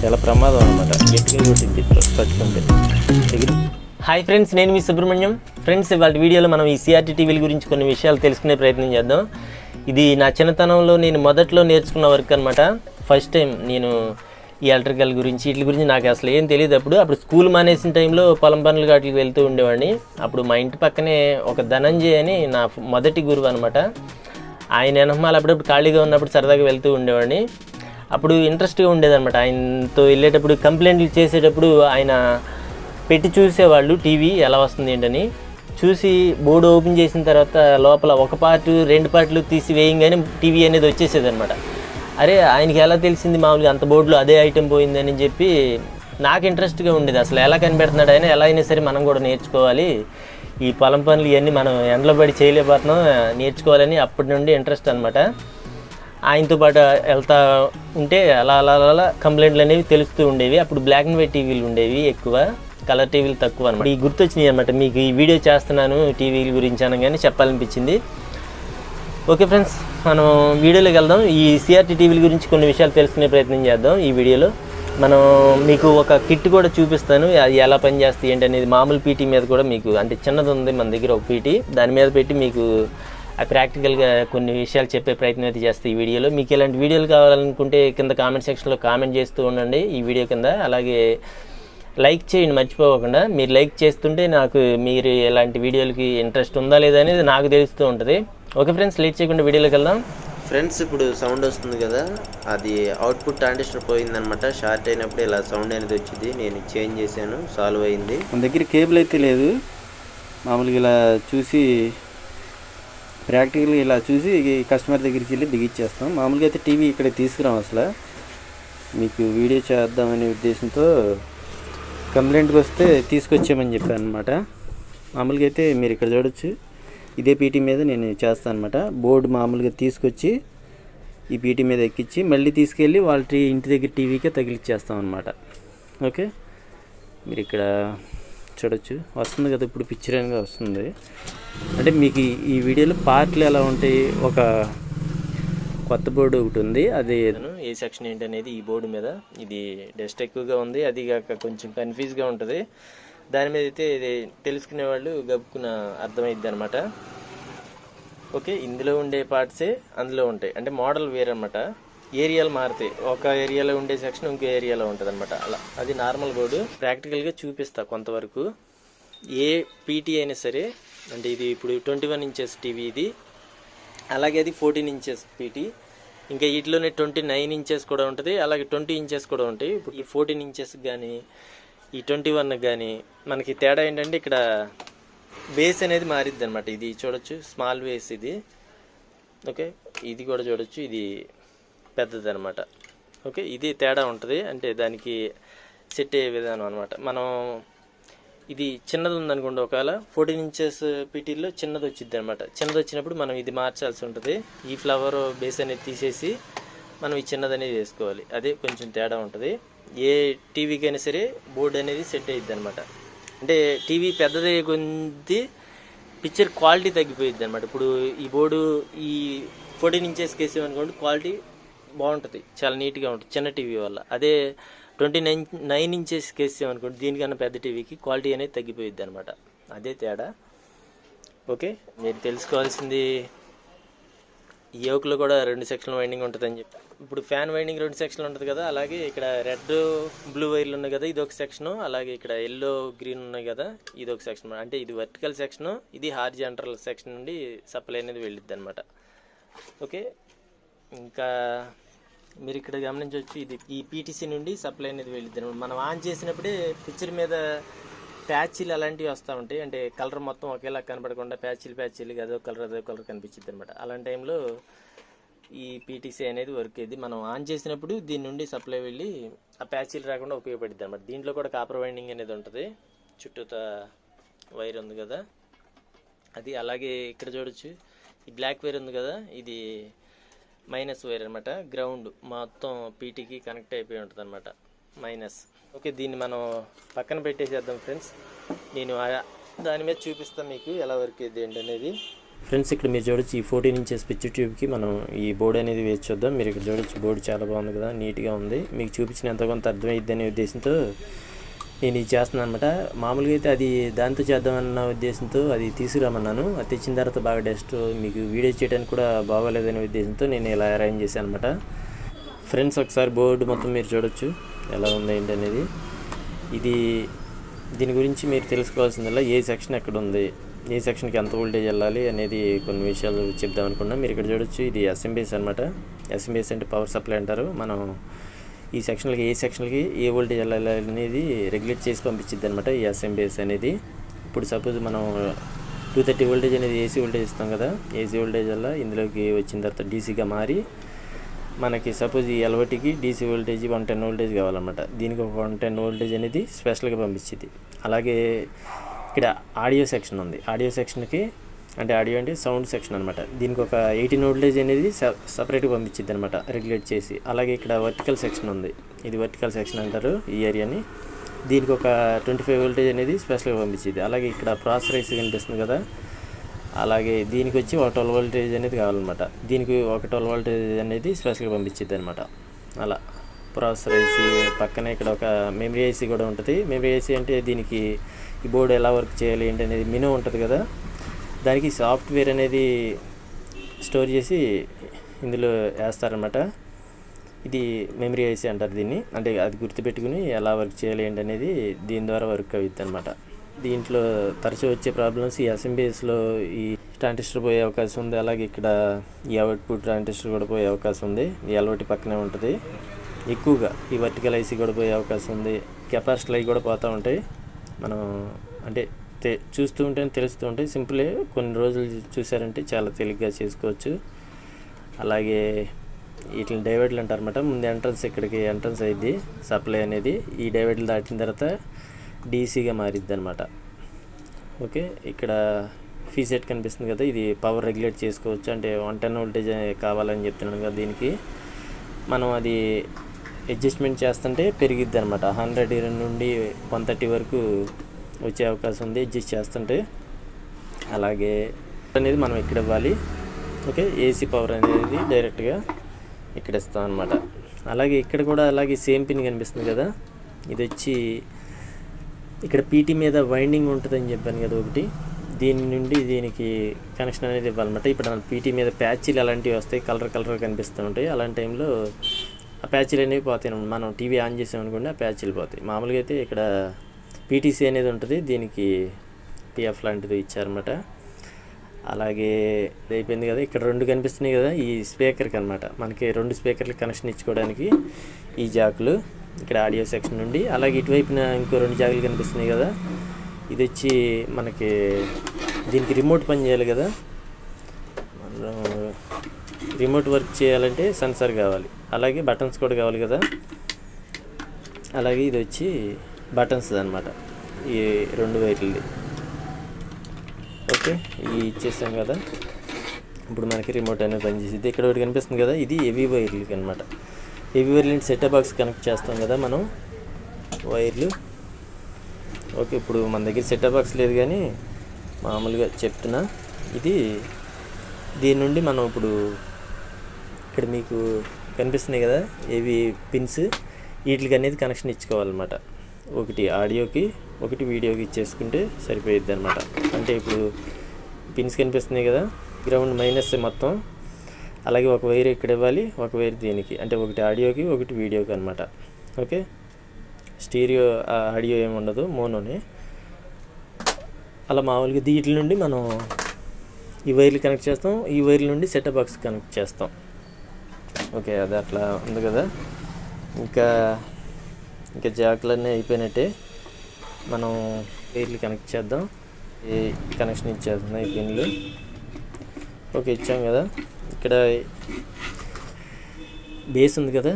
చాలా ప్రమాదం అనమాట, గట్టిగా కొట్టింది పట్టుకుంటే. హాయ్ ఫ్రెండ్స్, నేను మీ సుబ్రహ్మణ్యం. ఫ్రెండ్స్, ఇవాళ వీడియోలో మనం ఈ సిఆర్టీ టీవీల గురించి కొన్ని విషయాలు తెలుసుకునే ప్రయత్నం చేద్దాం. ఇది నా చిన్నతనంలో నేను మొదట్లో నేర్చుకున్న వర్క్ అనమాట. ఫస్ట్ టైం నేను ఈ ఎలక్ట్రికల్ గురించి వీటి గురించి నాకు అసలు ఏం తెలియదు. అప్పుడు స్కూల్ మానేసిన టైంలో పొలం పనులు వాటికి వెళ్తూ ఉండేవాడిని. అప్పుడు మా ఇంటి పక్కనే ఒక ధనంజయ్ అని నా మొదటి గురువు అనమాట. ఆయన వెనకమాల అప్పుడప్పుడు ఖాళీగా ఉన్నప్పుడు సరదాగా వెళ్తూ ఉండేవాడిని. అప్పుడు ఇంట్రెస్ట్గా ఉండేదన్నమాట. ఆయనతో వెళ్ళేటప్పుడు కంప్లైంట్లు చేసేటప్పుడు ఆయన పెట్టి చూసేవాళ్ళు టీవీ ఎలా వస్తుంది ఏంటని. చూసి బోర్డు ఓపెన్ చేసిన తర్వాత లోపల ఒక పార్టు 2 పార్ట్లు తీసి వేయంగానే టీవీ అనేది వచ్చేసేది అనమాట. అరే, ఆయనకి ఎలా తెలిసింది మామూలుగా అంత బోర్డులో అదే ఐటెం పోయిందని చెప్పి నాకు ఇంట్రెస్ట్గా ఉండేది. అసలు ఎలా కనిపెడుతున్నాడు ఆయన, ఎలా అయినా సరే మనం కూడా నేర్చుకోవాలి, ఈ పొలం పనులు ఇవన్నీ మనం ఎండలో పడి చేయలేకపోతున్నాం, నేర్చుకోవాలని అప్పటి నుండి ఇంట్రెస్ట్ అనమాట. ఆయనతో పాటు వెళ్తా ఉంటే అలా అలా అలా కంప్లైంట్లు అనేవి తెలుస్తూ ఉండేవి. అప్పుడు బ్లాక్ అండ్ వైట్ టీవీలు ఉండేవి ఎక్కువ, కలర్ టీవీలు తక్కువ అనమాట. ఈ గుర్తొచ్చినాయి అనమాట, మీకు ఈ వీడియో చేస్తున్నాను టీవీల గురించి అనగానే చెప్పాలనిపించింది. ఓకే ఫ్రెండ్స్, మనం వీడియోలోకి వెళ్దాం. ఈ సిఆర్టీ టీవీల గురించి కొన్ని విషయాలు తెలుసుకునే ప్రయత్నం చేద్దాం. ఈ వీడియోలో మనం మీకు ఒక కిట్ కూడా చూపిస్తాను, అది ఎలా పనిచేస్తాయి ఏంటి అనేది. మామూలు పీటీ మీద కూడా మీకు, అంటే చిన్నది ఉంది మన దగ్గర ఒక పీటీ, దాని మీద పెట్టి మీకు ప్రాక్టికల్గా కొన్ని విషయాలు చెప్పే ప్రయత్నం అయితే చేస్తాయి ఈ వీడియోలో. మీకు ఇలాంటి వీడియోలు కావాలనుకుంటే కింద కామెంట్ సెక్షన్లో కామెంట్ చేస్తూ ఉండండి ఈ వీడియో కింద. అలాగే లైక్ చేయండి మర్చిపోకుండా. మీరు లైక్ చేస్తుంటే నాకు మీరు ఇలాంటి వీడియోలకి ఇంట్రెస్ట్ ఉందా లేదా అనేది నాకు తెలుస్తూ ఉంటుంది. ఓకే ఫ్రెండ్స్, లేట్ చేయకుండా వీడియోలోకి వెళ్దాం. ఫ్రెండ్స్, ఇప్పుడు సౌండ్ వస్తుంది కదా, అది అవుట్పుట్ ట్రాన్సిస్టర్ పోయిందనమాట. షార్ట్ అయినప్పుడు ఇలా సౌండ్ అనేది వచ్చింది. నేను చేంజ్ చేశాను, సాల్వ్ అయింది. మన దగ్గర కేబుల్ అయితే లేదు, మామూలుగా ఇలా చూసి ప్రాక్టికల్గా ఇలా చూసి కస్టమర్ దగ్గరికి వెళ్ళి బిగిచ్చేస్తాం. మామూలుగా అయితే టీవీ ఇక్కడ తీసుకురాం, అసలు మీకు వీడియో చేద్దామనే ఉద్దేశంతో కంప్లైంట్కి వస్తే తీసుకొచ్చామని చెప్పాను అనమాట. మామూలుగా అయితే మీరు ఇక్కడ చూడొచ్చు, ఇదే పీటీ మీద నేను చేస్తాను అనమాట. బోర్డు మామూలుగా తీసుకొచ్చి ఈ పీటీ మీద ఎక్కించి మళ్ళీ తీసుకెళ్ళి వాళ్ళ ఇంటి దగ్గర టీవీకే తగిలిచ్చేస్తాం అనమాట. ఓకే, మీరు ఇక్కడ చూడొచ్చు, వస్తుంది కదా ఇప్పుడు పిక్చర్గా వస్తుంది. అంటే మీకు ఈ వీడియోలో పార్ట్లు ఎలా ఉంటాయి, ఒక కొత్త బోర్డు ఒకటి ఉంది, అది ఏ సెక్షన్ ఏంటి అనేది ఈ బోర్డు మీద. ఇది డస్ట్ ఎక్కువగా ఉంది, అది కాక కొంచెం కన్ఫ్యూజ్గా ఉంటుంది. దాని మీద అయితే ఇది తెలుసుకునే వాళ్ళు గబుక్కున అర్థమైద్ది అనమాట. ఓకే, ఇందులో ఉండే పార్ట్సే అందులో ఉంటాయి, అంటే మోడల్ వేరనమాట. ఏరియాలు మారుతాయి, ఒక ఏరియాలో ఉండే సెక్షన్ ఇంకో ఏరియాలో ఉంటుంది అనమాట. అలా అది నార్మల్ బోర్డు. ప్రాక్టికల్గా చూపిస్తా కొంతవరకు. ఏ పీటీ అయినా సరే, అంటే ఇది ఇప్పుడు 21 ఇంచెస్ టీవీ ఇది, అలాగే అది 14 ఇంచెస్ పీటీ. ఇంకా వీటిలోనే 29 ఇంచెస్ కూడా ఉంటుంది, అలాగే 20 ఇంచెస్ కూడా ఉంటాయి. ఇప్పుడు ఈ 14 ఇంచెస్ కానీ ఈ 21 కానీ మనకి తేడా ఏంటంటే ఇక్కడ బేస్ అనేది మారిద్ది అనమాట. ఇది చూడొచ్చు, స్మాల్ బేస్ ఇది. ఓకే, ఇది కూడా చూడొచ్చు, ఇది పెద్దది అనమాట. ఓకే, ఇది తేడా ఉంటుంది, అంటే దానికి సెట్ అయ్యే విధానం అనమాట. మనం ఇది చిన్నది ఉందనుకోండి, ఒకవేళ 14 ఇంచెస్ పీటీల్లో చిన్నది వచ్చింది అనమాట. చిన్నది వచ్చినప్పుడు మనం ఇది మార్చాల్సి ఉంటుంది. ఈ ఫ్లవర్ బేస్ అనేది తీసేసి మనం ఈ చిన్నది అనేది వేసుకోవాలి. అదే కొంచెం తేడా ఉంటుంది. ఏ టీవీకైనా సరే బోర్డు అనేది సెట్ అయ్యిద్ది అనమాట. అంటే టీవీ పెద్దది కొద్ది పిక్చర్ క్వాలిటీ తగ్గిపోయిద్ది అనమాట. ఇప్పుడు ఈ బోర్డు ఈ 14 ఇంచెస్కి వేసామనుకోండి, క్వాలిటీ బాగుంటుంది, చాలా నీట్గా ఉంటుంది చిన్న టీవీ వల్ల. అదే 29 ఇంచెస్కి వేసామనుకోండి, దీనికన్నా పెద్ద టీవీకి క్వాలిటీ అనేది తగ్గిపోయిద్ది అనమాట. అదే తేడా. ఓకే, మీరు తెలుసుకోవాల్సింది ఈ యోక్లో కూడా 2 సెక్షన్ల వైండింగ్ ఉంటుందని చెప్పి. ఇప్పుడు ఫ్యాన్ వైండింగ్ 2 సెక్షన్లు ఉంటుంది కదా, అలాగే ఇక్కడ రెడ్ బ్లూ వైర్లు ఉన్నాయి కదా, ఇది ఒక సెక్షను. అలాగే ఇక్కడ ఎల్లో గ్రీన్ ఉన్నాయి కదా, ఇది ఒక సెక్షన్. అంటే ఇది వర్టికల్ సెక్షను, ఇది హారిజాంటల్ సెక్షన్ నుండి సప్లై అనేది వెళ్ళిద్ది అనమాట. ఓకే, ఇంకా మీరు ఇక్కడ గమనించవచ్చు, ఇది ఈ పీటీసీ నుండి సప్లై అనేది వెళ్ళిద్ది అనమాట. మనం ఆన్ చేసినప్పుడే పిక్చర్ మీద ప్యాచీలు అలాంటివి వస్తూ ఉంటాయి, అంటే కలర్ మొత్తం ఒకేలా కనపడకుండా ప్యాచీలు అదో కలర్ కనిపించింది అనమాట. అలాంటి టైంలో ఈ పీటీసీ అనేది వర్క్ అయ్యింది. మనం ఆన్ చేసినప్పుడు దీని నుండి సప్లై వెళ్ళి ఆ ప్యాచీలు రాకుండా ఉపయోగపడుద్ది అనమాట. దీంట్లో కూడా కాపర్ వైండింగ్ అనేది ఉంటుంది, చుట్టూతా వైర్ ఉంది కదా అది. అలాగే ఇక్కడ చూడొచ్చు, ఈ బ్లాక్ వైర్ ఉంది కదా, ఇది మైనస్ వైర్ అనమాట. గ్రౌండ్ మొత్తం పీటీకి కనెక్ట్ అయిపోయి ఉంటుంది అనమాట, మైనస్. ఓకే, దీన్ని మనం పక్కన పెట్టేసేద్దాం ఫ్రెండ్స్. నేను దాని మీద చూపిస్తాను మీకు ఎలా వర్క్ అయ్యింది ఏంటి అనేది. ఫ్రెండ్స్ ఇక్కడ మీరు చూడొచ్చు ఈ 14 ఇంచెస్ పిచ్ ట్యూబ్కి మనం ఈ బోర్డు అనేది వేసి చూద్దాం. మీరు ఇక్కడ చూడొచ్చు బోర్డు చాలా బాగుంది కదా, నీట్గా ఉంది. మీకు చూపించిన ఎంతో కొంత అర్థమైద్ది అనే ఉద్దేశంతో నేను ఇది చేస్తున్నాను అనమాట. మామూలుగా అయితే అది దాంతో చేద్దామన్న ఉద్దేశంతో అది తీసుకురామన్నాను. అది తెచ్చిన తర్వాత బాగా డస్ట్ మీకు వీడియో చేయడానికి కూడా బాగోలేదనే ఉద్దేశంతో నేను ఇలా అరేంజ్ చేశాను అనమాట. ఫ్రెండ్స్ ఒకసారి బోర్డు మొత్తం మీరు చూడొచ్చు ఎలా ఉంది ఏంటి అనేది. దీని గురించి మీరు తెలుసుకోవాల్సిందల్లా ఏ సెక్షన్ ఎక్కడ ఉంది, ఏ సెక్షన్కి ఎంత వోల్టేజ్ వెళ్ళాలి అనేది కొన్ని విషయాలు చెప్దాం అనుకున్నాం. మీరు ఇక్కడ చూడొచ్చు ఇది ఎస్ఎంబిఎస్ అనమాట. ఎస్ఎంబిఎస్ అంటే పవర్ సప్లై అంటారు. మనం ఈ సెక్షన్లకి ఏ సెక్షన్లకి ఏ వోల్టేజ్ వెళ్ళాలి అనేది రెగ్యులేట్ చేసి పంపించిద్ది అనమాట ఈ ఎస్ఎంబిఎస్ అనేది. ఇప్పుడు సపోజ్ మనం 230 వోల్టేజ్ అనేది ఏసీ వోల్టేజ్ ఇస్తాం కదా, ఏసీ వోల్టేజ్ వల్ల ఇందులోకి వచ్చిన తర్వాత డీసీగా మారి మనకి సపోజ్ ఈ ఎల్వటికి డీసీ వోల్టేజ్ 110 వోల్టేజ్ కావాలన్నమాట. దీనికి ఒక 110 వోల్టేజ్ అనేది స్పెషల్గా పంపించింది. అలాగే ఇక్కడ ఆడియో సెక్షన్ ఉంది. ఆడియో సెక్షన్కి అంటే ఆడియో అంటే సౌండ్ సెక్షన్ అనమాట. దీనికి ఒక 18 వోల్టేజ్ అనేది సపరేట్గా పంపించింది అనమాట రెగ్యులేట్ చేసి. అలాగే ఇక్కడ వర్టికల్ సెక్షన్ ఉంది. ఇది వర్టికల్ సెక్షన్ అంటారు ఈ ఏరియాని. దీనికి ఒక 25 వోల్టేజ్ అనేది స్పెషల్గా పంపించింది. అలాగే ఇక్కడ ప్రాసెసర్ ఐసి కనిపిస్తుంది కదా, అలాగే దీనికి వచ్చి ఒక 12 వోల్టేజ్ అనేది కావాలన్నమాట. దీనికి ఒక 12 వోల్టేజ్ అనేది స్పెషల్గా పంపించింది అనమాట. అలా ప్రాసెసర్ ఐసి పక్కనే ఇక్కడ ఒక మెమరీ ఐసి కూడా ఉంటుంది. మెమరీ ఐసి అంటే దీనికి ఈ బోర్డు ఎలా వర్క్ చేయాలి ఏంటి అనేది మెనూ ఉంటుంది కదా, దానికి సాఫ్ట్వేర్ అనేది స్టోర్ చేసి ఇందులో వేస్తారనమాట. ఇది మెమరీ ఐసి అంటారు దీన్ని. అంటే అది గుర్తుపెట్టుకుని ఎలా వర్క్ చేయాలి ఏంటి అనేది దీని ద్వారా వర్క్ అవుతుంది అనమాట. దీంట్లో తరచూ వచ్చే ప్రాబ్లమ్స్ ఈ ఎస్ఎంబిఎస్లో ఈ ట్రాన్సిస్టర్ పోయే అవకాశం ఉంది. అలాగే ఇక్కడ ఈ అవుట్పుట్ ట్రాన్సిస్టర్ కూడా పోయే అవకాశం ఉంది. ఈ ఎల్ఓటి పక్కనే ఉంటుంది. ఎక్కువగా ఈ వర్టికల్ ఐసి కూడా పోయే అవకాశం ఉంది. కెపాసిటర్లు అవి కూడా పోతూ ఉంటాయి. మనం అంటే చూస్తూ ఉంటే తెలుస్తూ ఉంటాయి. సింపులే, కొన్ని రోజులు చూసారంటే చాలా తేలిగ్గా చేసుకోవచ్చు. అలాగే వీటిని డైవర్డ్లు అంటారన్నమాట. ముందు ఎంట్రన్స్ ఇక్కడికి ఎంట్రన్స్ అయ్యిద్ది సప్లై అనేది. ఈ డైవర్డ్లు దాటిన తర్వాత డీసీగా మారిద్ది అనమాట. ఓకే, ఇక్కడ ఫీసెట్ కనిపిస్తుంది కదా, ఇది పవర్ రెగ్యులేట్ చేసుకోవచ్చు. అంటే 110 వోల్టేజ్ కావాలని చెప్తున్నాను కదా, దీనికి మనం అది అడ్జస్ట్మెంట్ చేస్తుంటే పెరిగిద్ది అనమాట. 100 నుండి 130 వరకు వచ్చే అవకాశం ఉంది అడ్జస్ట్ చేస్తుంటే. అలాగే అనేది మనం ఇక్కడ ఇవ్వాలి. ఓకే, ఏసీ పవర్ అనేది డైరెక్ట్గా ఇక్కడ ఇస్తాం అనమాట. అలాగే ఇక్కడ కూడా అలాగే సేమ్ పిన్ కనిపిస్తుంది కదా, ఇది వచ్చి ఇక్కడ పీటీ మీద వైండింగ్ ఉంటుందని చెప్పాను కదా ఒకటి, దీని నుండి దీనికి కనెక్షన్ అనేది ఇవ్వాలన్నమాట. ఇప్పుడు పీటీ మీద ప్యాచీలు అలాంటివి వస్తాయి, కలర్ కనిపిస్తూ ఉంటాయి. అలాంటి టైంలో ఆ ప్యాచీలు అనేవి పోతాయి. మనం టీవీ ఆన్ చేసామనుకోండి ఆ ప్యాచీలు పోతాయి. మామూలుగా అయితే ఇక్కడ పీటీసీ అనేది ఉంటుంది, దీనికి పిఎఫ్ లాంటిది ఇచ్చారన్నమాట. అలాగే అయిపోయింది కదా, ఇక్కడ 2 కనిపిస్తున్నాయి కదా, ఈ స్పీకర్కి అనమాట. మనకి 2 స్పీకర్లకి కనెక్షన్ ఇచ్చుకోవడానికి ఈ జాకులు ఇక్కడ ఆడియో సెక్షన్ నుండి. అలాగే ఇటువైపున ఇంకో 2 జాకులు కనిపిస్తున్నాయి కదా, ఇది వచ్చి మనకి దీనికి రిమోట్ పని చేయాలి కదా, మనం రిమోట్ వర్క్ చేయాలంటే సెన్సార్ కావాలి. అలాగే బటన్స్ కూడా కావాలి కదా. అలాగే ఇది వచ్చి బటన్స్ అనమాట, ఈ 2 వైర్లది. ఓకే, ఇవి ఇచ్చేసాం కదా. ఇప్పుడు మనకి రిమోట్ అనేది పనిచేసింది. ఇక్కడ ఒకటి కనిపిస్తుంది కదా, ఇది హెవీ వైర్లకి అనమాట. హెవీ వైర్లని సెటప్ బాక్స్ కనెక్ట్ చేస్తాం కదా మనం వైర్లు. ఓకే, ఇప్పుడు మన దగ్గర సెటప్ బాక్స్ లేదు కానీ మామూలుగా చెప్తున్నా. దీని నుండి మనం ఇప్పుడు ఇక్కడ మీకు కనిపిస్తున్నాయి కదా ఏవి పిన్స్, వీటికి అనేది కనెక్షన్ ఇచ్చుకోవాలన్నమాట. ఒకటి ఆడియోకి, ఒకటి వీడియోకి ఇచ్చేసుకుంటే సరిపోయిద్ది అనమాట. అంటే ఇప్పుడు పిన్స్ కనిపిస్తున్నాయి కదా, గ్రౌండ్ మైనస్ మొత్తం. అలాగే ఒక వైర్ ఇక్కడ ఇవ్వాలి, ఒక వైర్ దీనికి, అంటే ఒకటి ఆడియోకి ఒకటి వీడియోకి అనమాట. ఓకే, స్టీరియో ఆడియో ఏమి ఉండదు, మోనోనే. అలా మామూలుగా వీటి నుండి మనం ఈ వైర్లు కనెక్ట్ చేస్తాం, ఈ వైర్ల నుండి సెటప్ బాక్స్ కనెక్ట్ చేస్తాం. ఓకే, అది అట్లా ఉంది కదా. ఇంకా జాకులన్నీ అయిపోయినట్టే. మనం వైర్లు కనెక్ట్ చేద్దాం. ఈ కనెక్షన్ ఇచ్చేస్తున్నాం ఈ పిన్లు. ఓకే, ఇచ్చాం కదా. ఇక్కడ బేస్ ఉంది కదా,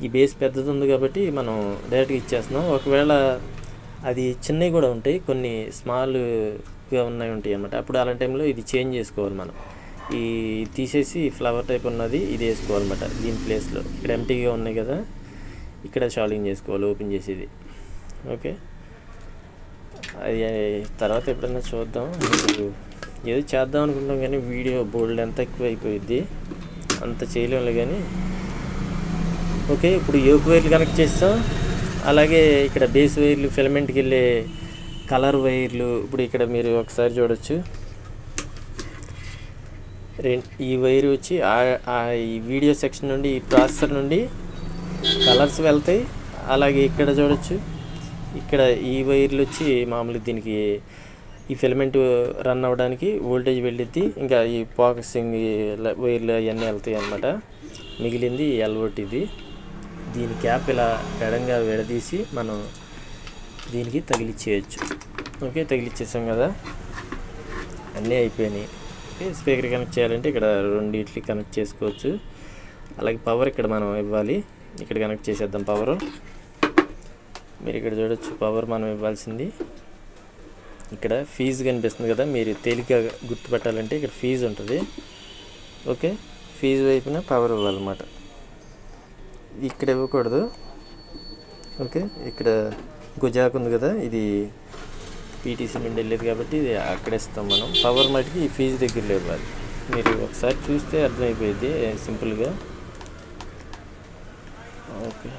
ఈ బేస్ పెద్దది ఉంది కాబట్టి మనం డైరెక్ట్గా ఇచ్చేస్తున్నాం. ఒకవేళ అది చిన్నవి కూడా ఉంటాయి, కొన్ని స్మాల్గా ఉంటాయి అన్నమాట. అప్పుడు అలాంటి టైంలో ఇది చేంజ్ చేసుకోవాలి మనం. ఈ తీసేసి ఫ్లవర్ టైప్ ఉన్నది ఇది వేసుకోవాలన్నమాట దీని ప్లేస్లో. ఇక్కడ ఎంటీగా ఉన్నాయి కదా, ఇక్కడ షాలింగ్ చేసుకోవాలి ఓపెన్ చేసేది. ఓకే, అది తర్వాత ఎప్పుడైనా చూద్దాం. ఏదో చేద్దాం అనుకుంటాం కానీ వీడియో బోల్డ్ ఎంత ఎక్కువ అయిపోయింది, అంత చేయలేము కానీ. ఓకే, ఇప్పుడు యోక్ వైర్లు కనెక్ట్ చేస్తాం. అలాగే ఇక్కడ బేస్ వైర్లు, ఫిలమెంట్కి వెళ్ళే కలర్ వైర్లు. ఇప్పుడు ఇక్కడ మీరు ఒకసారి చూడొచ్చు, ఈ వైర్ వచ్చి ఈ వీడియో సెక్షన్ నుండి, ఈ ప్రాసెసర్ నుండి కలర్స్ వెళ్తాయి. అలాగే ఇక్కడ చూడొచ్చు, ఇక్కడ ఈ వైర్లు వచ్చి మామూలు దీనికి ఈ ఫిలమెంట్ రన్ అవ్వడానికి వోల్టేజ్ వెళ్ళిద్ది. ఇంకా ఈ ఫోకసింగ్ వైర్లు అవన్నీ వెళ్తాయి అన్నమాట. మిగిలింది ఎల్ఓటిది. దీని క్యాప్ ఇలా ఎడంగా విడదీసి మనం దీనికి తగిలిచ్చేయచ్చు. ఓకే, తగిలిచ్చేసాం కదా, అన్నీ అయిపోయినాయి. ఓకే, స్పీకర్ కనెక్ట్ చేయాలంటే ఇక్కడ రెండిట్లకి కనెక్ట్ చేసుకోవచ్చు. అలాగే పవర్ ఇక్కడ మనం ఇవ్వాలి, ఇక్కడ కనెక్ట్ చేసేద్దాం పవర్. మీరు ఇక్కడ చూడొచ్చు, పవర్ మనం ఇవ్వాల్సింది ఇక్కడ ఫీజు కనిపిస్తుంది కదా, మీరు తేలిక గుర్తుపెట్టాలంటే ఇక్కడ ఫీజు ఉంటుంది. ఓకే, ఫీజు వైపున పవర్ ఇవ్వాలన్నమాట, ఇక్కడ ఇవ్వకూడదు. ఓకే, ఇక్కడ గుజాక్ ఉంది కదా, ఇది పీటీసీ నుండి వెళ్ళేది కాబట్టి ఇది అక్కడ ఇస్తాం మనం. పవర్ మటుకి ఈ ఫీజు దగ్గరలో ఇవ్వాలి. మీరు ఒకసారి చూస్తే అర్థమైపోయింది సింపుల్గా. ఓకే,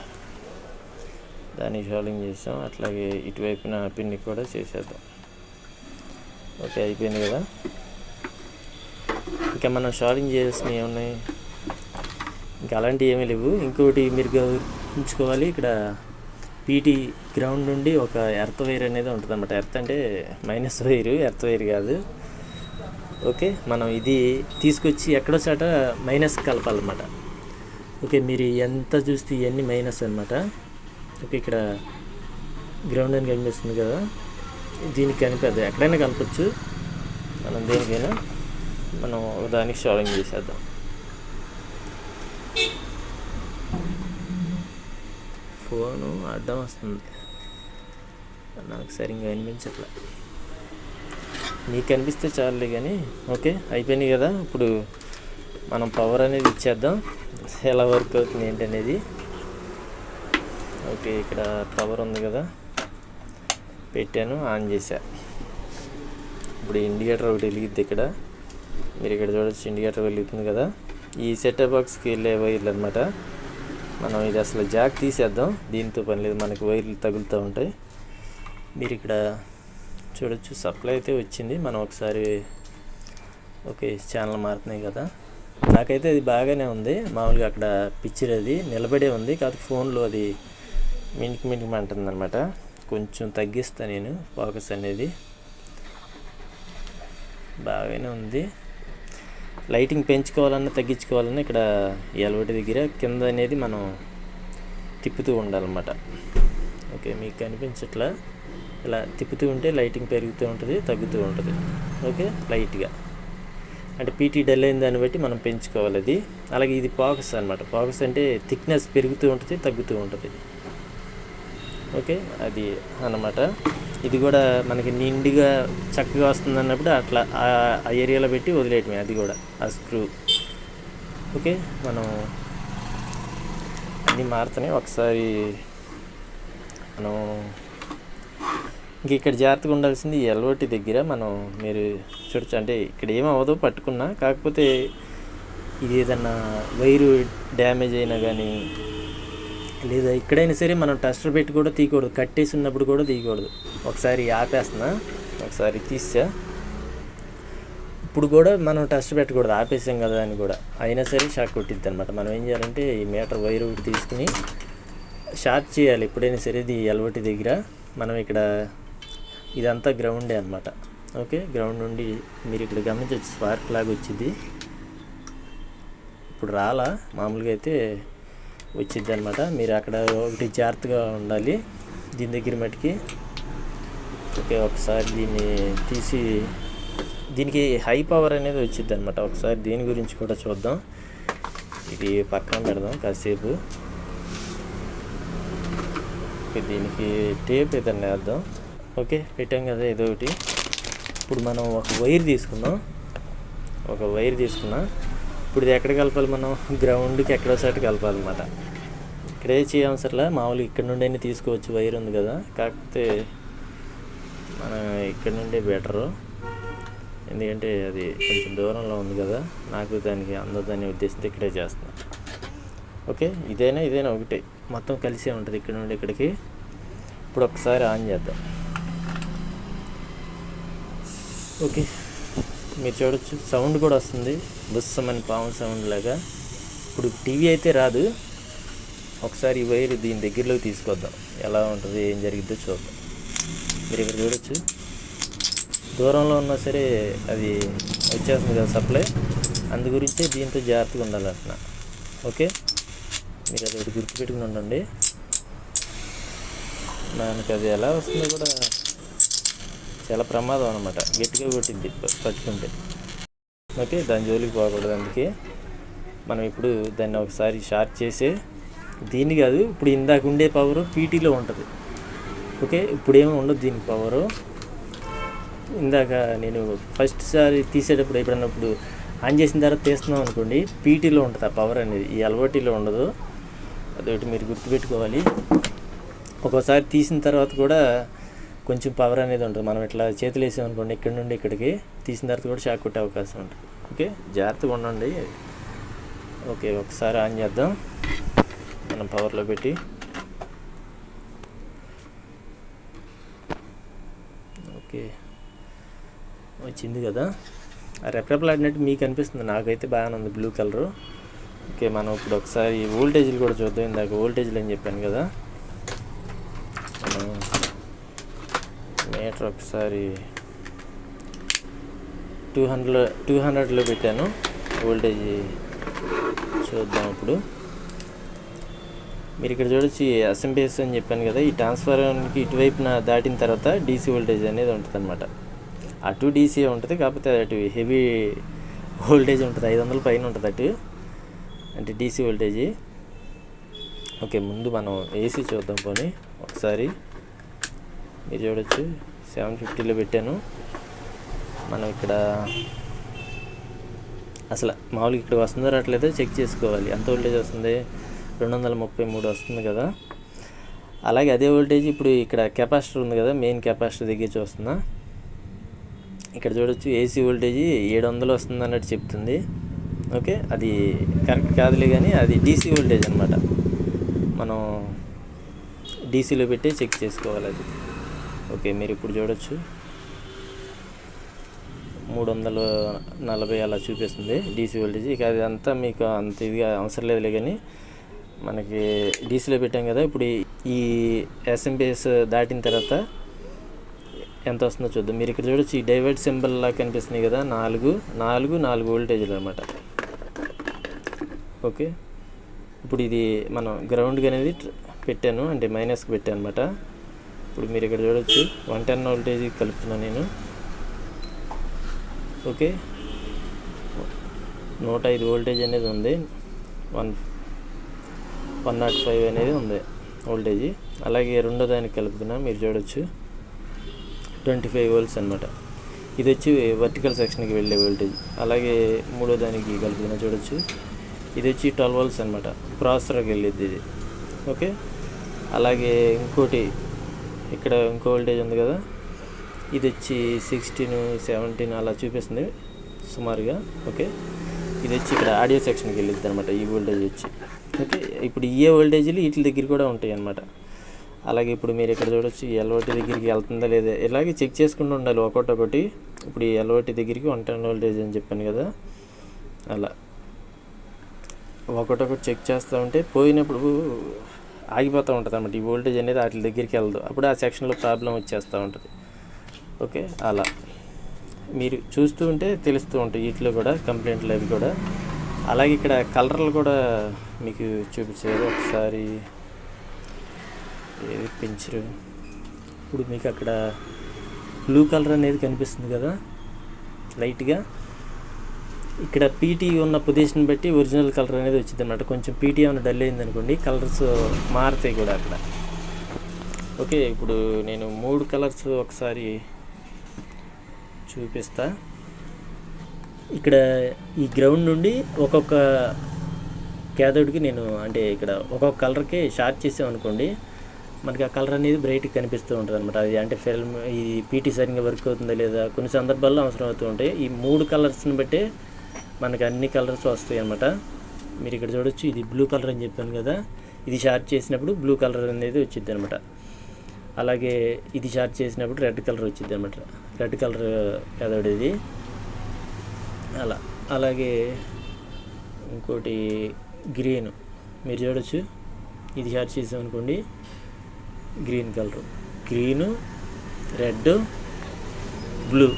దాన్ని షాలింగ్ చేసాం. అట్లాగే ఇటువైపున పిన్ని కూడా చేసేద్దాం. ఓకే, అయిపోయింది కదా. ఇంకా మనం షాలింగ్ చేయాల్సినవి ఏమున్నాయి, ఇంకా అలాంటివి ఏమీ లేవు. ఇంకోటి మీరు ఉంచుకోవాలి, ఇక్కడ పీటీ గ్రౌండ్ నుండి ఒక ఎర్త్ వైర్ అనేది ఉంటుంది అన్నమాట. ఎర్త్ అంటే మైనస్ వైరు, ఎర్త్ వైర్ కాదు. ఓకే, మనం ఇది తీసుకొచ్చి ఎక్కడో చాట మైనస్ కలపాలన్నమాట. ఓకే, మీరు ఎంత చూస్తే ఇవన్నీ మైనస్ అనమాట. ఓకే, ఇక్కడ గ్రౌండ్ అని కనిపిస్తుంది కదా, దీనికి కనిపెద్దాం, ఎక్కడైనా కలపచ్చు. మనం దేనికైనా మనం దానికి షాలింగ్ చేసేద్దాం. ఫోను అడ్డం వస్తుంది, నాకు సరిగ్గా అనిపించట్లే, మీకు కనిపిస్తే చాలులే కానీ. ఓకే, అయిపోయినాయి కదా. ఇప్పుడు మనం పవర్ అనేది ఇచ్చేద్దాం, ఎలా వర్క్ అవుతుంది ఏంటనేది. ఓకే, ఇక్కడ పవర్ ఉంది కదా, పెట్టాను, ఆన్ చేశా. ఇప్పుడు ఇండికేటర్ ఒకటి వెలిగిద్ది ఇక్కడ, మీరు ఇక్కడ చూడొచ్చు, ఇండికేటర్ వెలుగుతుంది కదా. ఈ సెటప్ బాక్స్కి వెళ్ళే వైర్లు అనమాట. మనం ఇది అసలు జాక్ తీసేద్దాం, దీంతో పని లేదు, మనకి వైర్లు తగులుతూ ఉంటాయి. మీరు ఇక్కడ చూడొచ్చు, సప్లై అయితే వచ్చింది. మనం ఒకసారి ఓకే, ఛానల్ మారుతున్నాయి కదా, నాకైతే అది బాగానే ఉంది. మామూలుగా అక్కడ పిక్చర్ అది నిలబడే ఉంది, కాదు ఫోన్లో అది మింటికి అంటుంది అనమాట. కొంచెం తగ్గిస్తా నేను ఫోకస్ అనేది, బాగానే ఉంది. లైటింగ్ పెంచుకోవాలన్నా తగ్గించుకోవాలన్నా ఇక్కడ ఎల్ఓటి దగ్గర కింద అనేది మనం తిప్పుతూ ఉండాలన్నమాట. ఓకే, మీకు కనిపించట్లా, ఇలా తిప్పుతూ ఉంటే లైటింగ్ పెరుగుతూ ఉంటుంది, తగ్గుతూ ఉంటుంది. ఓకే, లైట్గా అంటే పీటీ డల్ అయిన దాన్ని బట్టి మనం పెంచుకోవాలి అది. అలాగే ఇది ఫోకస్ అనమాట. ఫోకస్ అంటే థిక్నెస్ పెరుగుతూ ఉంటుంది, తగ్గుతూ ఉంటుంది. ఓకే, అది అన్నమాట. ఇది కూడా మనకి నిండుగా చక్కగా వస్తుంది అన్నప్పుడు అట్లా ఆ ఏరియాలో పెట్టి వదిలేయటమే, అది కూడా ఆ స్క్రూ. ఓకే, మనం అన్నీ మారుతున్నాయి. ఒకసారి మనం ఇంక ఇక్కడ జాగ్రత్తగా ఉండాల్సింది ఎల్ఓటి దగ్గర. మనం మీరు చూడచ్చు, అంటే ఇక్కడ ఏమవ్వదో పట్టుకున్నా, కాకపోతే ఇది ఏదన్నా వైరు డ్యామేజ్ అయినా కానీ, లేదా ఎక్కడైనా సరే మనం టెస్టర్ పెట్టి కూడా తీయకూడదు, కట్టేసి ఉన్నప్పుడు కూడా తీయకూడదు. ఒకసారి ఆపేస్తున్నా, ఒకసారి తీసా, ఇప్పుడు కూడా మనం టెస్ట్ పెట్టకూడదు, ఆపేసాం కదా అని కూడా, అయినా సరే షాక్ కొట్టిద్ది అనమాట. మనం ఏం చేయాలంటే ఈ మీటర్ వైర్ ఒకటి తీసుకుని షార్ట్ చేయాలి ఎప్పుడైనా సరే. ఇది ఎల్ఓటి దగ్గర మనం ఇక్కడ ఇదంతా గ్రౌండే అనమాట. ఓకే, గ్రౌండ్ నుండి మీరు ఇక్కడ గమనించవచ్చు, స్పార్క్ లాగా వచ్చింది. ఇప్పుడు రాలా, మామూలుగా అయితే వచ్చింది అనమాట. మీరు అక్కడ ఒకటి జాగ్రత్తగా ఉండాలి దీని దగ్గర మటుకి. ఓకే, ఒకసారి దీన్ని తీసి, దీనికి హై పవర్ అనేది వచ్చింది అనమాట. ఒకసారి దీని గురించి కూడా చూద్దాం. ఇది పక్కన పెడదాం కాసేపు. ఓకే, దీనికి టేప్ ఏదన్నా వేద్దాం. ఓకే, పెట్టాం కదా ఏదో ఒకటి. ఇప్పుడు మనం ఒక వైర్ తీసుకున్నా, ఇప్పుడు ఇది ఎక్కడ కలపాలి, మనం గ్రౌండ్కి ఎక్కడో సైడ్ కలపాలన్నమాట. ఇక్కడే చేయవసరలా, మామూలుగా ఇక్కడ నుండి తీసుకోవచ్చు, వైర్ ఉంది కదా. కాకపోతే మనం ఇక్కడ నుండే బెటరు. ఎందుకంటే అది కొంచెం దూరంలో ఉంది కదా, నాకు దానికి అందదనే ఉద్దేశంతో ఇక్కడే చేస్తాను. ఓకే, ఇదైనా ఒకటే, మొత్తం కలిసే ఉంటుంది ఇక్కడ నుండి ఇక్కడికి. ఇప్పుడు ఒకసారి ఆన్ చేద్దాం. ఓకే, మీరు చూడొచ్చు సౌండ్ కూడా వస్తుంది, బుస్సమని పాము సౌండ్ లాగా. ఇప్పుడు టీవీ అయితే రాదు. ఒకసారి ఈ వైర్ దీని దగ్గరలోకి తీసుకొద్దాం, ఎలా ఉంటుంది ఏం జరిగిద్దో చూద్దాం. మీరు ఇక్కడ చూడొచ్చు, దూరంలో ఉన్నా సరే అది వచ్చేస్తుంది కదా సప్లై, అందు గురించే దీంతో జాగ్రత్తగా ఉండాలంటున్నా. ఓకే, మీరు అది ఒకటి గుర్తుపెట్టుకుని ఉండండి. మనకి అది ఎలా వస్తుందో కూడా చాలా ప్రమాదం అనమాట, గట్టిగా కొట్టింది పట్టుకుంటే. ఓకే, దాని జోలికి పోకూడదు. అందుకే మనం ఇప్పుడు దాన్ని ఒకసారి షార్ట్ చేసి, దీన్ని కాదు ఇప్పుడు ఇందాక ఉండే పవరు పీటీలో ఉంటుంది. ఓకే, ఇప్పుడేమో ఉండదు దీనికి పవరు. ఇందాక నేను ఫస్ట్ సారి తీసేటప్పుడు ఎప్పుడన్నప్పుడు ఆన్ చేసిన తర్వాత తీస్తున్నాం అనుకోండి, పీటీలో ఉంటుంది ఆ పవర్ అనేది, ఈ ఎల్ఓటీలో ఉండదు. అదొకటి మీరు గుర్తుపెట్టుకోవాలి. ఒక్కోసారి తీసిన తర్వాత కూడా కొంచెం పవర్ అనేది ఉంటుంది. మనం ఇట్లా చేతులు వేసామనుకోండి, ఇక్కడ నుండి ఇక్కడికి తీసిన తర్వాత కూడా షాక్ కొట్టే అవకాశం ఉంటుంది. ఓకే, జాగ్రత్తగా ఉండండి. ఓకే, ఒకసారి ఆన్ చేద్దాం మనం పవర్లో పెట్టి. ఓకే, వచ్చింది కదా, ఆ రెప్రెపలాడినట్టు మీకు అనిపిస్తుంది, నాకైతే బాగానే ఉంది బ్లూ కలరు. ఓకే, మనం ఇప్పుడు ఒకసారి వోల్టేజ్లు కూడా చూద్దాం. ఇందాక వోల్టేజ్లు అని చెప్పాను కదా, మనం మీటర్ ఒకసారి 200లో పెట్టాను వోల్టేజ్, చూద్దాం. ఇప్పుడు మీరు ఇక్కడ చూడొచ్చు ఎస్ఎంపిఎస్ అని చెప్పాను కదా, ఈ ట్రాన్స్ఫార్మర్కి ఇటువైపున దాటిన తర్వాత డీసీ వోల్టేజ్ అనేది ఉంటుంది అనమాట. అటు డీసీ ఉంటుంది, కాకపోతే అటు హెవీ వోల్టేజ్ ఉంటుంది, 500 పైన ఉంటుంది అటు, అంటే డీసీ వోల్టేజ్. ఓకే, ముందు మనం ఏసీ చూద్దాం. పోనీ ఒకసారి మీరు చూడొచ్చు 750లో పెట్టాను. మనం ఇక్కడ అసలు మామూలుగా ఇక్కడ వస్తుందో రావట్లేదో చెక్ చేసుకోవాలి. ఎంత వోల్టేజ్ వస్తుంది, 233 వస్తుంది కదా. అలాగే అదే వోల్టేజ్ ఇప్పుడు ఇక్కడ కెపాసిటర్ ఉంది కదా, మెయిన్ కెపాసిటర్ దగ్గర చూస్తున్నా. ఇక్కడ చూడొచ్చు ఏసీ వోల్టేజ్ 700 వస్తుంది అన్నట్టు చెప్తుంది. ఓకే, అది కరెక్ట్ కాదులే, కానీ అది డీసీ వోల్టేజ్ అనమాట. మనం డీసీలో పెట్టి చెక్ చేసుకోవాలి అది. ఓకే, మీరు ఇప్పుడు చూడొచ్చు 340 అలా చూపిస్తుంది డీసీ వోల్టేజ్. ఇక అది అంతా మీకు అంత ఇదిగా అవసరం లేదులే, కానీ మనకి డీసీలో పెట్టాం కదా. ఇప్పుడు ఈ ఎస్ఎంపిఎస్ దాటిన తర్వాత ఎంత వస్తుందో చూద్దాం. మీరు ఇక్కడ చూడొచ్చు, ఈ డైవర్ట్ సింబల్ లా కనిపిస్తుంది కదా, 4 వోల్టేజ్లు అనమాట. ఓకే, ఇప్పుడు ఇది మనం గ్రౌండ్కి అనేది పెట్టాను, అంటే మైనస్కి పెట్టాను అనమాట. ఇప్పుడు మీరు ఇక్కడ చూడొచ్చు 110 వోల్టేజ్ కలుపుతున్నాను నేను. ఓకే, 105 వోల్టేజ్ అనేది ఉంది, 105 అనేది ఉంది వోల్టేజ్. అలాగే రెండో దానికి కలుపుతున్నాను, మీరు చూడొచ్చు 25 వోల్ట్స్ అనమాట. ఇది వచ్చి వర్టికల్ సెక్షన్కి వెళ్ళే వోల్టేజ్. అలాగే మూడో దానికి కలుపుతున్నా చూడొచ్చు, ఇది వచ్చి 12 వోల్ట్స్ అనమాట, ప్రాసెసర్కి వెళ్ళేది ఇది. ఓకే, అలాగే ఇంకోటి ఇక్కడ ఇంకో వోల్టేజ్ ఉంది కదా, ఇది వచ్చి 16, 17 అలా చూపిస్తుంది సుమారుగా. ఓకే, ఇది వచ్చి ఇక్కడ ఆడియో సెక్షన్కి వెళ్ళిద్ది అనమాట ఈ వోల్టేజ్ వచ్చి. ఓకే, ఇప్పుడు ఈ వోల్టేజ్లు వీటి దగ్గర కూడా ఉంటాయి అన్నమాట. అలాగే ఇప్పుడు మీరు ఇక్కడ చూడొచ్చు ఎల్ఓటి దగ్గరికి వెళ్తుందా లేదా, ఇలాగే చెక్ చేసుకుంటూ ఉండాలి ఒకటి. ఇప్పుడు ఈ ఎల్ఓటి దగ్గరికి 110 వోల్టేజ్ అని చెప్పాను కదా, అలా ఒకటి చెక్ చేస్తూ ఉంటే పోయినప్పుడు ఆగిపోతూ ఉంటుంది అన్నమాట. ఈ వోల్టేజ్ అనేది వాటి దగ్గరికి వెళ్ళదు, అప్పుడు ఆ సెక్షన్లో ప్రాబ్లం వచ్చేస్తూ ఉంటుంది. ఓకే, అలా మీరు చూస్తూ ఉంటే తెలుస్తూ ఉంటాయి వీటిలో కూడా కంప్లైంట్లు అవి కూడా. అలాగే ఇక్కడ కలర్లు కూడా మీకు చూపించారు ఒకసారి, ఏది పెంచరు. ఇప్పుడు మీకు అక్కడ బ్లూ కలర్ అనేది కనిపిస్తుంది కదా లైట్గా, ఇక్కడ పీటీ ఉన్న పొజిషన్ బట్టి ఒరిజినల్ కలర్ అనేది వచ్చింది అనమాట. కొంచెం పీటీ ఏమైనా డల్ అయింది అనుకోండి, కలర్స్ మారుతాయి కూడా అక్కడ. ఓకే, ఇప్పుడు నేను 3 కలర్స్ ఒకసారి చూపిస్తా. ఇక్కడ ఈ గ్రౌండ్ నుండి ఒక్కొక్క క్యాథోడ్కి నేను అంటే ఇక్కడ ఒక్కొక్క కలర్కి షార్ట్ చేసామనుకోండి, మనకి ఆ కలర్ అనేది బ్రైట్గా కనిపిస్తూ ఉంటుంది అనమాట. అది అంటే ఫిల్మ్ ఈ పీటీ సరిగ్గా వర్క్ అవుతుందా లేదా కొన్ని సందర్భాల్లో అవసరం అవుతూ ఉంటాయి. ఈ 3 కలర్స్ని బట్టే మనకి అన్ని కలర్స్ వస్తాయి అన్నమాట. మీరు ఇక్కడ చూడొచ్చు, ఇది బ్లూ కలర్ అని చెప్పాను కదా, ఇది షార్ప్ చేసినప్పుడు బ్లూ కలర్ అనేది వచ్చింది అనమాట. అలాగే ఇది షార్ప్ చేసినప్పుడు రెడ్ కలర్ వచ్చింది అనమాట. రెడ్ కలర్ కదోడేది అలా. అలాగే ఇంకోటి గ్రీన్ మీరు చూడొచ్చు, ఇది షార్ప్ చేసామనుకోండి green colour, green, red, blue.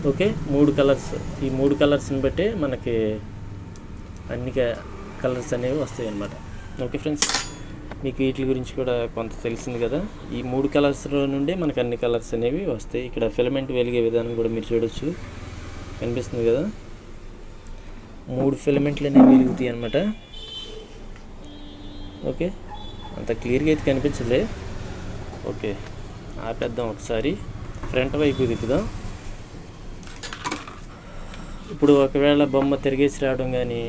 Okay, 3 colours. ఈ 3 కలర్స్ని బట్టే మనకి అన్ని కలర్స్ అనేవి వస్తాయి అన్నమాట. ఓకే ఫ్రెండ్స్, మీకు వీటి గురించి కూడా కొంత తెలిసింది కదా. ఈ 3 కలర్స్లో నుండే మనకు అన్ని కలర్స్ అనేవి వస్తాయి. ఇక్కడ ఫిలమెంట్ వెలిగే విధానం కూడా మీరు చూడొచ్చు, కనిపిస్తుంది కదా, 3 ఫిలమెంట్లు అనేవి వెలుగుతాయి అన్నమాట. ఓకే, అంత క్లియర్గా అయితే కనిపించలే. ఓకే, ఆపేద్దాం ఒకసారి, ఫ్రంట్ వైపు తిప్పుదాం. ఇప్పుడు ఒకవేళ బొమ్మ తిరిగేసి రావడం కానీ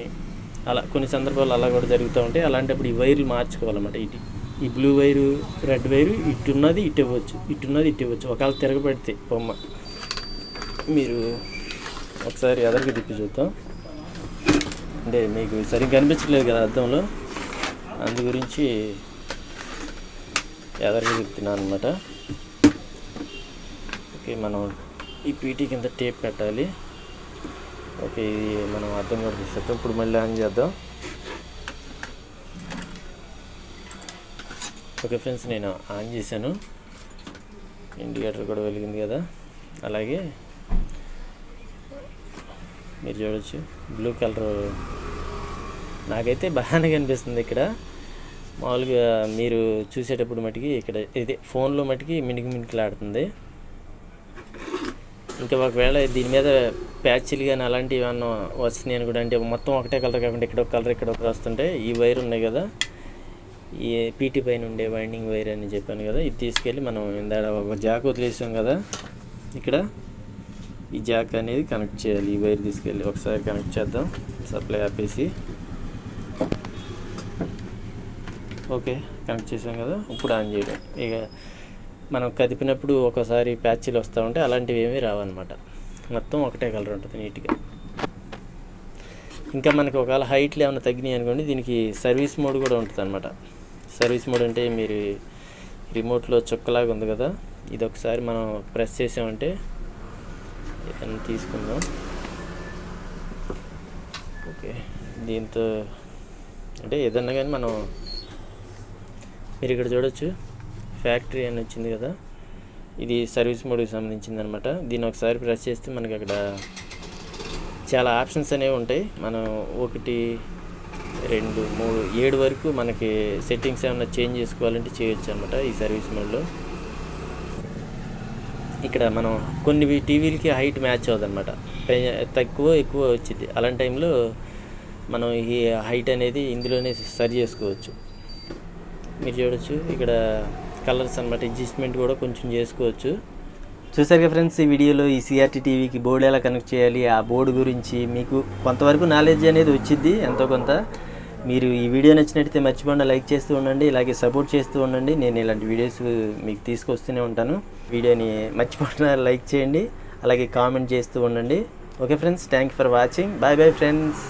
అలా కొన్ని సందర్భాలు అలా కూడా జరుగుతూ ఉంటాయి. అలాంటప్పుడు ఈ వైర్లు మార్చుకోవాలన్నమాట. ఈ బ్లూ వైరు, రెడ్ వైరు ఇటున్నది ఇటు ఇవ్వచ్చు, ఇటున్నది ఇటు ఇవ్వచ్చు. ఒకవేళ తిరగబడితే బొమ్మ మీరు ఒకసారి ఎదరికి తిప్పి చూద్దాం. అంటే మీకు సరిగ్గా కనిపించలేదు కదా అద్దంలో, అందు గురించి ఎదరికి తిప్పుతున్నాను అనమాట. ఓకే, మనం ఈ పీటీ కింద టేప్ పెట్టాలి. ఓకే, ఇది మనం అద్దం కూడా తీసేద్దాం. ఇప్పుడు మళ్ళీ ఆన్ చేద్దాం. ఓకే ఫ్రెండ్స్, నేను ఆన్ చేశాను, ఇండికేటర్ కూడా వెలిగింది కదా. అలాగే మీరు చూడవచ్చు, బ్లూ కలర్ నాకైతే బాగానే కనిపిస్తుంది. ఇక్కడ మామూలుగా మీరు చూసేటప్పుడు మటుకి ఇక్కడ ఇదే ఫోన్లో మటుకి మినికిలాడుతుంది. ఇంకా ఒకవేళ దీని మీద ప్యాచ్లు కానీ అలాంటివి ఏమన్నా వస్తున్నాయి అనుకుంటే, అంటే మొత్తం ఒకటే కలర్ కాకుండా ఇక్కడ ఒక కలర్ ఇక్కడ ఒక వస్తుంటే, ఈ వైర్ ఉన్నాయి కదా, ఈ పీటీ పైన ఉండే వైండింగ్ వైర్ అని చెప్పాను కదా, ఇది తీసుకెళ్ళి మనం ఇందాక ఒక జాక్ వదిలేసాం కదా, ఇక్కడ ఈ జాక్ అనేది కనెక్ట్ చేయాలి. ఈ వైర్ తీసుకెళ్ళి ఒకసారి కనెక్ట్ చేద్దాం, సప్లై ఆపేసి. ఓకే, కనెక్ట్ చేసాం కదా, ఇప్పుడు ఆన్ చేయడం. ఇక మనం కదిపినప్పుడు ఒకసారి ప్యాచ్లు వస్తూ ఉంటే అలాంటివి ఏమీ రావన్నమాట. మొత్తం ఒకటే కలర్ ఉంటుంది నీట్గా. ఇంకా మనకి ఒకవేళ హైట్లు ఏమైనా తగ్గినాయి అనుకోండి, దీనికి సర్వీస్ మోడ్ కూడా ఉంటుంది అనమాట. సర్వీస్ మోడ్ అంటే మీరు రిమోట్లో చుక్కలాగా ఉంది కదా, ఇది ఒకసారి మనం ప్రెస్ చేసామంటే ఇదన్నీ తీసుకుందాం. ఓకే, దీంతో అంటే ఏదన్నా కానీ మనం మీరు ఇక్కడ చూడొచ్చు, ఫ్యాక్టరీ అని వచ్చింది కదా, ఇది సర్వీస్ మోడ్కి సంబంధించింది అనమాట. దీన్ని ఒకసారి ప్రెస్ చేస్తే మనకి అక్కడ చాలా ఆప్షన్స్ అనేవి ఉంటాయి. మనం 1, 2, 3, 7 వరకు మనకి సెట్టింగ్స్ ఏమైనా చేంజ్ చేసుకోవాలంటే చేయొచ్చు అనమాట ఈ సర్వీస్ మోడ్లో. ఇక్కడ మనం కొన్ని టీవీలకి హైట్ మ్యాచ్ అవ్వదు అనమాట, తక్కువ ఎక్కువ వచ్చింది. అలాంటి టైంలో మనం ఈ హైట్ అనేది ఇందులోనే సరి చేసుకోవచ్చు. మీరు చూడొచ్చు ఇక్కడ కలర్స్ అనమాట, అడ్జస్ట్మెంట్ కూడా కొంచెం చేసుకోవచ్చు. చూసారుగా ఫ్రెండ్స్, ఈ వీడియోలో ఈ సిఆర్టీ టీవీకి బోర్డు ఎలా కనెక్ట్ చేయాలి, ఆ బోర్డు గురించి మీకు కొంతవరకు నాలెడ్జ్ అనేది వచ్చింది, ఎంతో కొంత. మీరు ఈ వీడియో నచ్చినట్టయితే మర్చిపోకుండా లైక్ చేస్తూ ఉండండి, ఇలాగే సపోర్ట్ చేస్తూ ఉండండి. నేను ఇలాంటి వీడియోస్ మీకు తీసుకొస్తూనే ఉంటాను. వీడియోని మర్చిపోకుండా లైక్ చేయండి, అలాగే కామెంట్ చేస్తూ ఉండండి. Okay friends, thank you for watching. Bye bye friends.